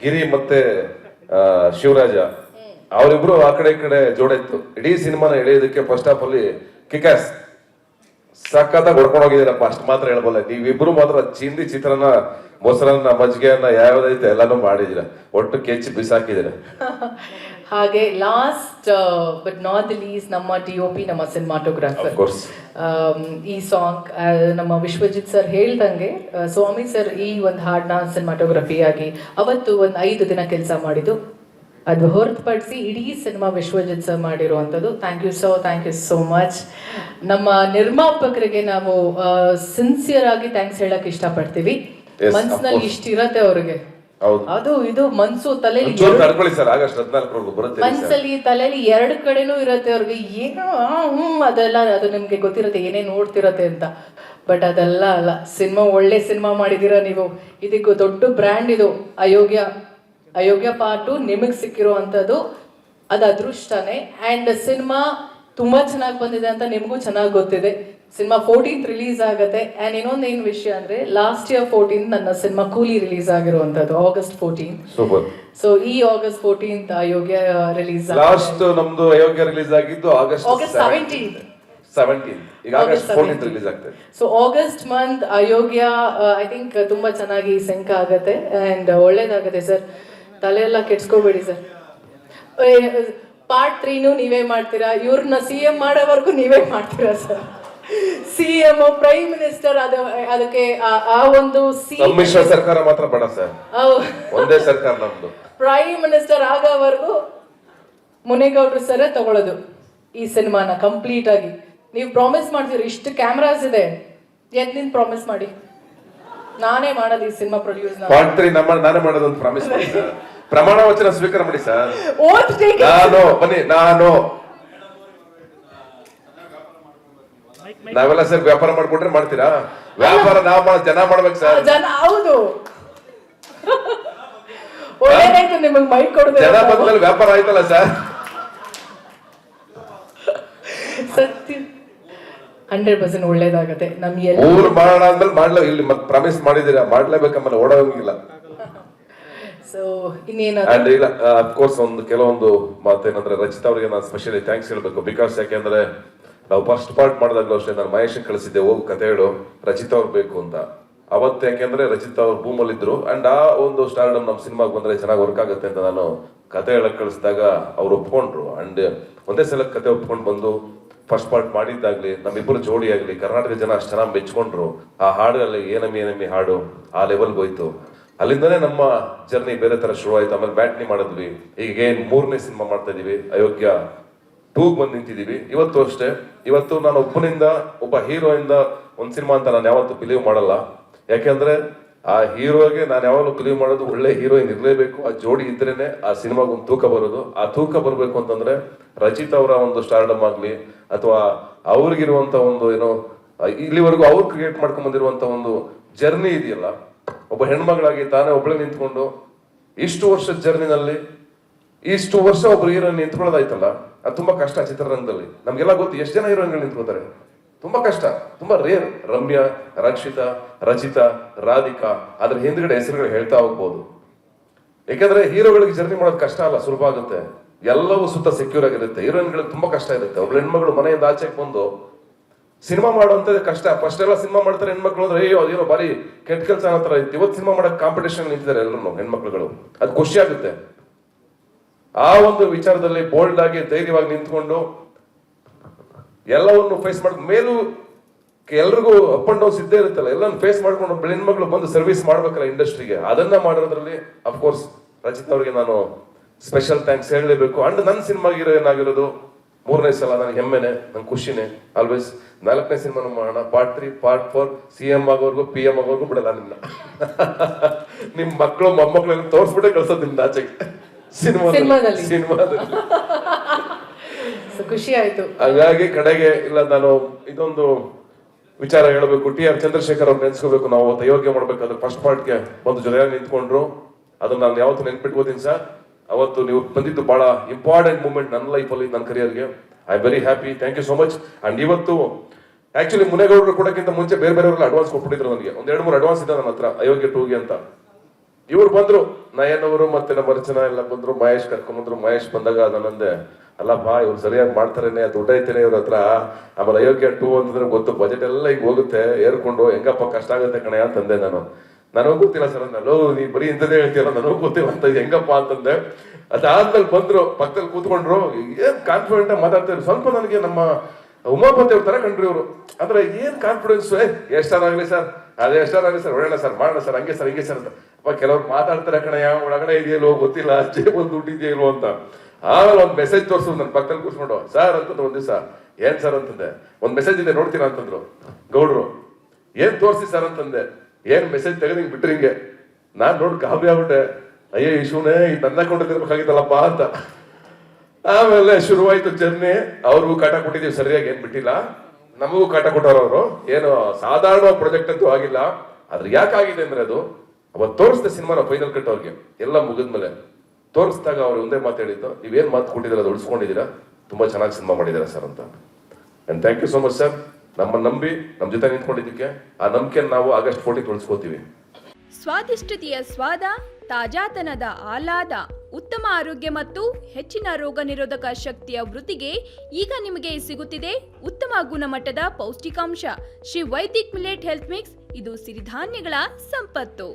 ಗಿರಿ ಮತ್ತೆ ಶಿವರಾಜ ಅವರಿಬ್ರು ಆ ಕಡೆ ಈ ಕಡೆ ಜೋಡಿತ್ತು. ಇಡೀ ಸಿನಿಮಾನ ಎಳೆಯೋದಕ್ಕೆ ಫಸ್ಟ್ ಹಾಫ್ ಅಲ್ಲಿ ಕಿಕಾಸ್ ಸಖತ್ತಾಗಿ ಹೊಡ್ಕೊಂಡು ಹೋಗಿದ್ದೀರಪ್ಪ, ಅಷ್ಟು ಮಾತ್ರ ಹೇಳ್ಬೋಲ್ಲ. ನೀವಿಬ್ರು ಮಾತ್ರ ಚಿಂದಿ ಚಿತ್ರನ, ಮೊಸರನ್ನ, ಮಜ್ಜಿಗೆಯನ್ನ ಯಾವ್ದೈತೆ ಎಲ್ಲಾನು ಮಾಡಿದಿರ, ಒಟ್ಟು ಕೆಚ್ಚಿ ಬಿಸಾಕಿದಿರ. ಹಾಗೆ last but not the list ನಮ್ಮ DOP, ನಮ್ಮ ಸಿನಿಮಾಟೋಗ್ರಾಫರ್. ಈ ಸಾಂಗ್ ನಮ್ಮ ವಿಶ್ವಜಿತ್ ಸರ್ ಹೇಳ್ದಂಗೆ ಸ್ವಾಮಿ ಸರ್ ಈ ಒಂದು ಹಾಡನ್ನ ಸಿನಿಮಾಟೋಗ್ರಫಿ ಆಗಿ ಅವತ್ತು ಒಂದು 5 ದಿನ ಕೆಲಸ ಮಾಡಿದ್ದು. ಅದು ಹೊರತುಪಡಿಸಿ ಇಡೀ ಸಿನಿಮಾ ವಿಶ್ವಜಿತ್ ಸರ್ ಮಾಡಿರುವಂಥದ್ದು. Thank you so much. ನಮ್ಮ ನಿರ್ಮಾಪಕರಿಗೆ ನಾವು ಸಿನ್ಸಿಯರ್ ಆಗಿ ಥ್ಯಾಂಕ್ಸ್ ಹೇಳಕ್ ಇಷ್ಟಪಡ್ತೀವಿ. ಮನ್ಸಿನಲ್ಲಿ ಇಷ್ಟಿರತ್ತೆ ಅವ್ರಿಗೆ, ಅದು ಇದು ಮನ್ಸು ತಲೆಯಲ್ಲಿ ಮನ್ಸಲ್ಲಿ ತಲೆಯಲ್ಲಿ 2 ಕಡೆನೂ ಇರತ್ತೆ ಅವ್ರಿಗೆ. ಏನೋ ಅದೆಲ್ಲ ಅದು ನಿಮ್ಗೆ ಗೊತ್ತಿರತ್ತೆ ಏನೇನು ನೋಡ್ತಿರತ್ತೆ ಅಂತ. ಬಟ್ ಅದೆಲ್ಲ ಅಲ್ಲ, ಸಿನಿಮಾ ಒಳ್ಳೆ ಸಿನಿಮಾ ಮಾಡಿದೀರ ನೀವು. ಇದಕ್ಕೂ ದೊಡ್ಡ ಬ್ರ್ಯಾಂಡ್ ಇದು ಅಯೋಗ್ಯ ಪಾರ್ಟು ನಿಮಗೆ ಸಿಕ್ಕಿರುವಂಥದ್ದು, ಅದು ಅದೃಷ್ಟನೇ. ಆ್ಯಂಡ್ ಸಿನಿಮಾ ತುಂಬ ಚೆನ್ನಾಗಿ ಬಂದಿದೆ ಅಂತ ನಿಮಗೂ ಚೆನ್ನಾಗಿ ಗೊತ್ತಿದೆ. ಸಿನಿಮಾ 14th ರಿಲೀಸ್ ಆಗುತ್ತೆ. ಆ್ಯಂಡ್ ಇನ್ನೊಂದು ಏನು ವಿಷಯ ಅಂದರೆ ಲಾಸ್ಟ್ ಇಯರ್ 14th ನನ್ನ ಸಿನಿಮಾ ಕೂಲಿ ರಿಲೀಸ್ ಆಗಿರುವಂಥದ್ದು, August 14th. ಸೊ ಈ August 14th ಅಯೋಗ್ಯ ರಿಲೀಸ್. ಲಾಸ್ಟ್ ನಮ್ದು ಅಯೋಗ್ಯ ರಿಲೀಸ್ ಆಗಿದ್ದು August 17th. ಈಗ August 14th ರಿಲೀಸ್ ಆಗ್ತದೆ. So August month Ayogya I think ತುಂಬಾ ಚೆನ್ನಾಗಿ ಸಿಂಕ್ ಆಗುತ್ತೆ ಆ್ಯಂಡ್ ಒಳ್ಳೇದಾಗುತ್ತೆ ಸರ್. ತಲೆ ಎಲ್ಲ ಕೆಡ್ಸ್ಕೋಬೇಡಿ ಸರ್. ಪಾರ್ಟ್ 3 ನೀವೇ ಮಾಡ್ತೀರಾ, ಇವ್ರನ್ನ CM ಮಾಡೋವರೆಗೂ ನೀವೇ ಮಾಡ್ತೀರಾ ಸರ್. CM ಪ್ರೈಮ್ ಮಿನಿಸ್ಟರ್ ಅದಕ್ಕೆ ಆ ಒಂದು ಸಮ್ಮಿಶ್ರ ಸರ್ಕಾರ ಮಾತ್ರ ಬೇಡ ಸರ್, ಒಂದೇ ಸರ್ಕಾರ ನಮ್ದು. ಪ್ರೈಮ್ ಮಿನಿಸ್ಟರ್ ಆಗೋವರೆಗೂ ಮುನೇಗೌಡರು ಸರೇ ತಗೊಳ್ಳೋದು ಈ ಸಿನಿಮಾನ ಕಂಪ್ಲೀಟ್ ಆಗಿ. ನೀವು ಪ್ರಾಮಿಸ್ ಮಾಡ್ತೀರಿ, ಇಷ್ಟು ಕ್ಯಾಮ್ರಾಸ್ ಇದೆ, ನಿಂತು ಪ್ರಾಮಿಸ್ ಮಾಡಿ. ನಾನೇ ಮಾಡೋದು ಈ ಸಿನಿಮಾ ಪ್ರೊಡ್ಯೂಸ್. ಪಾರ್ಟ್ 3 ನಾನೇ ಮಾಡೋದು ಅಂತ ಪ್ರಾಮಿಸ್ ಮಾಡಿ ಸರ್. ಪ್ರಮಾಣ ವಚನ ಸ್ವೀಕಾರ ಮಾಡಿ ಸರ್. ನಾವೆಲ್ಲ ಸರ್ ವ್ಯಾಪಾರ ಮಾಡ್ಕೊಟ್ರೆ ಮಾಡ್ತೀರಾ? ವ್ಯಾಪಾರ ಜನ ಮಾಡ್ಬೇಕು ಸರ್. ಜನ ಹೌದು, ಒಳ್ಳೇದಾಯ್ತು ನಿಮಗೆ ಮೈಕ್ ಕೊಡೋದು. ಜನ ಬಂದ್ಮೇಲೆ ವ್ಯಾಪಾರ ಆಯ್ತಲ್ಲ ಸರ್. ಸತ್ಯ 100% ಒಳ್ಳೇದಾಗತ್ತೆ. ನಮ್ಗೆ ಊರು ಮಾಡೋಣ ಅಂದ್ಮೇಲೆ ಮಾಡ್ಲೋ, ಇಲ್ಲಿ ಮತ್ತೆ ಪ್ರಾಮಿಸ್ ಮಾಡಿದೀರಾ ಮಾಡ್ಲೇಬೇಕಮ್ಮಲ್ಲ, ಓಡೋಂಗಿಲ್ಲ. ಸೊ ಇನ್ನೇನ ಇಲ್ಲ ಅಫ್ಕೋರ್ಸ್ ಒಂದು ಕೆಲವೊಂದು ಮಾತೇನಂದ್ರೆ ರಚಿತಾ ಅವ್ರಿಗೆ ನಾನು ಸ್ಪೆಷಲಿ ಥ್ಯಾಂಕ್ಸ್ ಹೇಳ್ಬೇಕು. ಬಿಕಾಸ್ ಯಾಕೆಂದ್ರೆ ನಾವು ಫಸ್ಟ್ ಪಾರ್ಟ್ ಮಾಡಿದಾಗಲೂ ಅಷ್ಟೇ ನಾನು ಮಹೇಶ್ ಕಳಿಸಿದ್ದೆ, ಹೋಗಿ ಕತೆ ಹೇಳು ರಚಿತಾ ಅವ್ರು ಬೇಕು ಅಂತ. ಅವತ್ತು ಯಾಕೆಂದ್ರೆ ರಚಿತಾ ಅವ್ರು ಭೂಮಲ್ಲಿ ಇದ್ರು ಅಂಡ್ ಆ ಒಂದು ಸ್ಟಾರ್ಡಮ್ ನಮ್ಮ ಸಿನಿಮಾಗೆ ಬಂದ್ರೆ ಚೆನ್ನಾಗಿ ವರ್ಕ್ ಆಗುತ್ತೆ ಅಂತ ನಾನು ಕತೆ ಹೇಳಕ್ ಕಳಿಸಿದಾಗ ಅವ್ರು ಒಪ್ಕೊಂಡ್ರು. ಅಂಡ್ ಒಂದೇ ಸಲ ಕತೆ ಒಪ್ಕೊಂಡು ಬಂದು ಫಸ್ಟ್ ಪಾರ್ಟ್ ಮಾಡಿದ್ದಾಗ್ಲಿ, ನಮ್ಮಿಬ್ಬರು ಜೋಡಿ ಆಗ್ಲಿ, ಕರ್ನಾಟಕ ಜನ ಅಷ್ಟು ಚೆನ್ನಾಗಿ ಮೆಚ್ಕೊಂಡ್ರು. ಆ ಹಾಡಲ್ಲಿ ಏನಮ್ಮಿ ಹಾಡು ಆ ಲೆವೆಲ್ಗೆ ಹೋಯ್ತು. ಅಲ್ಲಿಂದನೇ ನಮ್ಮ ಜರ್ನಿ ಬೇರೆ ತರ ಶುರು ಆಯ್ತು. ಆಮೇಲೆ ಬ್ಯಾಟ್ನಿ ಮಾಡಿದ್ವಿ. ಈಗ 3ನೇ ಸಿನಿಮಾ ಮಾಡ್ತಾ ಇದೀವಿ, ಅಯೋಗ್ಯ 2 ಬಂದು ನಿಂತಿದೀವಿ. ಇವತ್ತು ಅಷ್ಟೇ, ಇವತ್ತು ನಾನು ಒಬ್ಬ ಹೀರೋಯಿಂದ ಒಂದ್ ಸಿನಿಮಾ ಅಂತ ನಾನು ಯಾವತ್ತೂ ಬಿಲೀವ್ ಮಾಡಲ್ಲ. ಯಾಕೆಂದ್ರೆ ಆ ಹೀರೋಗೆ ನಾನು ಯಾವಾಗಲೂ ಬಿಲೀವ್ ಮಾಡೋದು ಒಳ್ಳೆ ಹೀರೋಯಿನ್ ಇರ್ಲೇಬೇಕು, ಆ ಜೋಡಿ ಇದ್ರೇನೆ ಆ ಸಿನಿಮಾಗ ಒಂದು ತೂಕ ಬರೋದು. ಆ ತೂಕ ಬರ್ಬೇಕು ಅಂತಂದ್ರೆ ರಚಿತ್ ಅವರ ಒಂದು ಸ್ಟಾರ್ಡಮ್ ಆಗ್ಲಿ ಅಥವಾ ಅವ್ರಿಗಿರುವಂತ ಒಂದು ಏನೋ ಇಲ್ಲಿವರೆಗೂ ಅವ್ರು ಕ್ರಿಯೇಟ್ ಮಾಡ್ಕೊಂಡ್ ಬಂದಿರುವಂತ ಒಂದು ಜರ್ನಿ ಇದೆಯಲ್ಲ, ಒಬ್ಬ ಹೆಣ್ಮಗಳಾಗಿ ತಾನೇ ಒಬ್ಬಳೆ ನಿಂತ್ಕೊಂಡು ಇಷ್ಟು ವರ್ಷದ ಜರ್ನಿನಲ್ಲಿ ಇಷ್ಟು ವರ್ಷ ಒಬ್ರು ಹೀರೋಯಿನ್ ನಿಂತ್ಕೊಳ್ಳೋದಾಯ್ತಲ್ಲ, ಅದು ತುಂಬಾ ಕಷ್ಟ ಚಿತ್ರರಂಗದಲ್ಲಿ. ನಮ್ಗೆಲ್ಲ ಗೊತ್ತು ಎಷ್ಟು ಜನ ಹೀರೋಯಿನ್ಗಳು ನಿಂತ್ಕೊಳ್ತಾರೆ, ತುಂಬಾ ಕಷ್ಟ, ತುಂಬಾ ರೇರ್. ರಮ್ಯಾ, ರಕ್ಷಿತಾ, ರಚಿತಾ, ರಾಧಿಕಾ, ಅದ್ರ ಹಿಂದ್ಗಡೆ ಹೆಸರುಗಳು ಹೇಳ್ತಾ ಹೋಗ್ಬೋದು. ಯಾಕಂದ್ರೆ ಹೀರೋಗಳಿಗೆ ಜರ್ನಿ ಮಾಡೋದು ಕಷ್ಟ ಅಲ್ಲ, ಸುಲಭ ಆಗುತ್ತೆ. ಎಲ್ಲವೂ ಸುತ್ತ ಸೆಕ್ಯೂರ್ ಆಗಿರುತ್ತೆ. ಹೀರೋಯಿನ್ಗಳಿಗೆ ತುಂಬಾ ಕಷ್ಟ ಇರುತ್ತೆ. ಒಬ್ಳು ಹೆಣ್ಮಗಳು ಮನೆಯಿಂದ ಆಚೆಗೆ ಬಂದು ಸಿನಿಮಾ ಮಾಡುವಂತದ್ದು ಕಷ್ಟ. ಫಸ್ಟ್ ಎಲ್ಲ ಸಿನಿಮಾ ಮಾಡ್ತಾರೆ ಹೆಣ್ಮಕ್ಳು ಅಂದ್ರೆ ಅಯ್ಯೋ ಅದೇನೋ ಬಾರಿ ಕೆಟ್ಟ ಕೆಲಸ ಅನ್ನೋ ತರ ಇತ್ತು. ಇವತ್ತು ಸಿನಿಮಾ ಮಾಡಕ್ ಕಾಂಪಿಟೇಷನ್ ನಿಂತಿದ್ದಾರೆ ಎಲ್ಲರೂ ಹೆಣ್ಮಕ್ಳುಗಳು. ಅದು ಖುಷಿ ಆಗುತ್ತೆ. ಆ ಒಂದು ವಿಚಾರದಲ್ಲಿ ಬೋಲ್ಡ್ ಆಗಿ ಧೈರ್ಯವಾಗಿ ನಿಂತ್ಕೊಂಡು ಎಲ್ಲವನ್ನು ಫೇಸ್ ಮಾಡ್ ಮೇಲೂ ಎಲ್ರಿಗೂ ಅಪ್ ಅಂಡ್ ಡೌನ್ಸ್ ಇದ್ದೇ ಇರುತ್ತಲ್ಲ, ಎಲ್ಲಾನು ಫೇಸ್ ಮಾಡ್ಕೊಂಡು ಹೆಣ್ಮಕ್ಳು ಬಂದು ಸರ್ವಿಸ್ ಮಾಡ್ಬೇಕಲ್ಲ ಇಂಡಸ್ಟ್ರಿಗೆ. ಅದನ್ನ ಮಾಡೋದ್ರಲ್ಲಿ ಅಫ್ಕೋರ್ಸ್ ರಚಿತ್ ಅವ್ರಿಗೆ ನಾನು ಸ್ಪೆಷಲ್ ಥ್ಯಾಂಕ್ಸ್ ಹೇಳಲೇಬೇಕು. ಅಂಡ್ ನನ್ನ ಸಿನಿಮಾಗೆ ಏನಾಗಿರೋದು 3ನೇ ಸಲ ನನಗೆ ಹೆಮ್ಮೆನೆ, ನಂಗೆ ಖುಷಿನೇ ಆಲ್ವೇಸ್. 4ನೇ ಸಿನಿಮಾ ಮಾಡೋಣ, ಪಾರ್ಟ್ 3, ಪಾರ್ಟ್ 4, CM ಆಗೋರ್ಗು PM ಆಗೋರ್ಗು ಬಿಡಲ್ಲ ನಿನ್ನ. ನಿಮ್ ಮಕ್ಕಳು ಮೊಮ್ಮಕ್ಕಳು ತೋರ್ಸ್ಬಿಟ್ಟೆ ಕಳ್ಸೋದು ನಿಮ್ದು ಆಚೆಗೆ ಸಿನಿಮಾದಲ್ಲಿ. ಖುಷಿ ಆಯ್ತು. ಹಾಗಾಗಿ ಕಡೆಗೆ ಇಲ್ಲ, ನಾನು ಇದೊಂದು ವಿಚಾರ ಹೇಳಬೇಕು. TR ಚಂದ್ರಶೇಖರ್ ಅವ್ರು ನೆನ್ಸ್ಕೋಬೇಕು. ನಾವು ಅಯೋಗ್ಯ ಮಾಡ್ಬೇಕಾದ್ರೆ ಫಸ್ಟ್ ಪಾರ್ಟ್ಗೆ ಬಂದು ಜೊತೆಯಾಗಿ ನಿಂತ್ಕೊಂಡ್ರು. ಅದನ್ನ ನಾನು ಯಾವತ್ತು ನೆನ್ಪಿಟ್ಕೋತೀನಿ ಸರ್. ಅವತ್ತು ನೀವು ಬಂದಿದ್ದು ಬಹಳ ಇಂಪಾರ್ಟೆಂಟ್ ಮೂಮೆಂಟ್ ನನ್ನ ಲೈಫಲ್ಲಿ, ನನ್ನ ಕರಿಯರ್ಗೆ. I very happy, thank you so much. And ಇವತ್ತು ಆಕ್ಚುಲಿ ಮುನೇಗೌಡರು ಕೊಡಕ್ಕಿಂತ ಮುಂಚೆ ಬೇರೆಯವರೆಲ್ಲ ಅಡ್ವಾನ್ಸ್ ಕೊಟ್ಬಿಟ್ಟಿದ್ರು ನನಗೆ. 1-2-3 ಅಡ್ವಾನ್ಸ್ ಇದೆ ನನ್ನ ಹತ್ರ ಅಯೋಗ್ಯ 2ಗೆ ಅಂತ. ಇವ್ರು ಬಂದ್ರು, ನಯನ್ ಅವರು ಮತ್ತೆ ನಮ್ಮ ಅರ್ಚನಾ ಎಲ್ಲ ಬಂದ್ರು, ಮಹೇಶ್ ಕರ್ಕೊಂಡ್ಬಂದ್ರು. ಮಹೇಶ್ ಬಂದಾಗ ನಾನಂದೆ, ಅಲ್ಲಪ್ಪ ಇವ್ರು ಸರಿಯಾಗಿ ಮಾಡ್ತಾರೇನೆ, ದುಡ್ಡು ಐತೇನೆ ಇವ್ರ ಹತ್ರ. ಆಮೇಲೆ ಅಯೋಗ್ಯ 2 ಅಂತಂದ್ರೆ ಗೊತ್ತು, ಬಜೆಟ್ ಎಲ್ಲ ಈಗ ಹೋಗುತ್ತೆ ಏರ್ಕೊಂಡು, ಹೆಂಗಪ್ಪ ಕಷ್ಟ ಆಗುತ್ತೆ ಕಣೆ ಅಂತಂದೆ ನಾನು. ನನಗೂ ಗೊತ್ತಿಲ್ಲ ಸರ್ ಅಂದ. ನೀ ಬರೀ ಇಂಥದ್ದೇ ಹೇಳ್ತೀಯಲ್ಲ, ನನಗೂ ಗೊತ್ತಿಲ್ಲ ಅಂತ, ಹೆಂಗಪ್ಪ ಅಂತಂದೆ. ಅದಾದ್ಮೇಲೆ ಬಂದ್ರು, ಪಕ್ಕದಲ್ಲಿ ಕೂತ್ಕೊಂಡ್ರು, ಏನ್ ಕಾನ್ಫಿಡೆಂಟ್ ಆಗಿ ಮಾತಾಡ್ತಾರೆ. ಸ್ವಲ್ಪ ನನಗೆ ನಮ್ಮ ಉಮಾಪತಿ ಅವ್ರ ತರ ಕಂಡ್ರಿ ಇವರು. ಅಂದ್ರೆ ಏನ್ ಕಾನ್ಫಿಡೆನ್ಸ್, ಎಷ್ಟಾರಾಗ್ಲಿ ಸರ್, ಅದೇ ಎಷ್ಟಾರಾಗ್ಲಿ ಸರ್, ಒಳ್ಳೆ ಸರ್, ಮಾಡೋಣ ಸರ್, ಹಂಗೆ ಸರ್, ಹಿಂಗೆ ಸರ್ ಅಂತ. ಕೆಲವ್ರು ಮಾತಾಡ್ತಾರೆ ಕಣ, ಯಾವ ಒಳಗಡೆ ಇದೆಯಲ್ಲೋ ಗೊತ್ತಿಲ್ಲ, ಜೇಬಲ್ಲಿ ದುಡ್ಡು ಇದೆಯಲ್ಲೋ ಅಂತ. ಆಮೇಲೆ ಒಂದು ಮೆಸೇಜ್ ತೋರಿಸು, ನನ್ನ ಪಕ್ಕದಲ್ಲಿ ಕೂತ್ಕೊಂಡು, ಸರ್ ಅಂತಂದ್ರೆ ಒಂದ್ ದಿವಸ, ಏನ್ ಸರ್ ಅಂತಂದೆ. ಒಂದ್ ಮೆಸೇಜ್ ಇದೆ ನೋಡ್ತೀರಾ ಅಂತಂದ್ರು ಗೌಡ್ರು. ಏನ್ ತೋರಿಸಿ ಸರ್ ಅಂತಂದೆ. ಏನ್ ಮೆಸೇಜ್ ತೆಗೆದಿಂಗ್ ಬಿಟ್ರಿ ಹಿಂಗೆ. ನಾನ್ ನೋಡಿ ಗಾಬರಿ ಆಗ್ಬಿಟ್ಟೆ, ಅಯ್ಯೋ ಇಶುನೇ ಇದು ನನ್ನ ಕೊಂಡಿರ್ಬೇಕಾಗಿತ್ತಲ್ಲಪ್ಪ ಅಂತ. ಆಮೇಲೆ ಶುರುವಾಯ್ತು ಜರ್ನಿ. ಅವ್ರಿಗೂ ಕಾಟ ಕೊಟ್ಟಿದ್ದೀವಿ ಸರಿಯಾಗಿ, ಏನ್ ಬಿಟ್ಟಿಲ್ಲ, ನಮಗೂ ಕಾಟ ಕೊಟ್ಟವ್ರು ಅವರು. ಏನು ಸಾಧಾರಣ ಪ್ರಾಜೆಕ್ಟ್ ಅಂತೂ ಆಗಿಲ್ಲ. ಆದ್ರೆ ಯಾಕಾಗಿದೆ ಅಂದ್ರೆ, ಅದು ಅವತ್ತು ತೋರಿಸಿದ ಸಿನಿಮಾನ ಫೈನಲ್ ಕಟ್ ಅವ್ರಿಗೆ ಎಲ್ಲ ಮುಗಿದ್ಮೇಲೆ ತೋರಿಸಿದಾಗ ಅವ್ರು ಒಂದೇ ಮಾತು ಹೇಳಿದ್ದು, ನೀವೇನ್ ಮಾತು ಕೊಟ್ಟಿದ್ದೀರ ಅದು ಉಳಿಸ್ಕೊಂಡಿದ್ದೀರಾ, ತುಂಬಾ ಚೆನ್ನಾಗಿ ಸಿನಿಮಾ ಮಾಡಿದ್ದೀರಾ ಸರ್ ಅಂತ. And thank you so much sir, ನಮ್ಮ ನಂಬಿ ನಮ್ಮ ಜೊತೆ ನಿಂತ್ಕೊಂಡಿದ್ದಕ್ಕೆ. ಆ ನಂಬಿಕೆ ನಾವು ಆಗಸ್ಟ್ 14 ಉಳಿಸ್ಕೋತೀವಿ. ಸ್ವಾದಿಷ್ಟತೆಯ ಸ್ವಾದ, ತಾಜಾತನದ ಆಹ್ಲಾದ, ಉತ್ತಮ ಆರೋಗ್ಯ ಮತ್ತು ಹೆಚ್ಚಿನ ರೋಗ ನಿರೋಧಕ ಶಕ್ತಿಯ ವೃದ್ಧಿಗೆ ಈಗ ನಿಮಗೆ ಸಿಗುತ್ತಿದೆ ಉತ್ತಮ ಗುಣಮಟ್ಟದ ಪೌಷ್ಟಿಕಾಂಶ. Shri Vaidik millet health mix, ಇದು ಸಿರಿಧಾನ್ಯಗಳ ಸಂಪತ್ತು.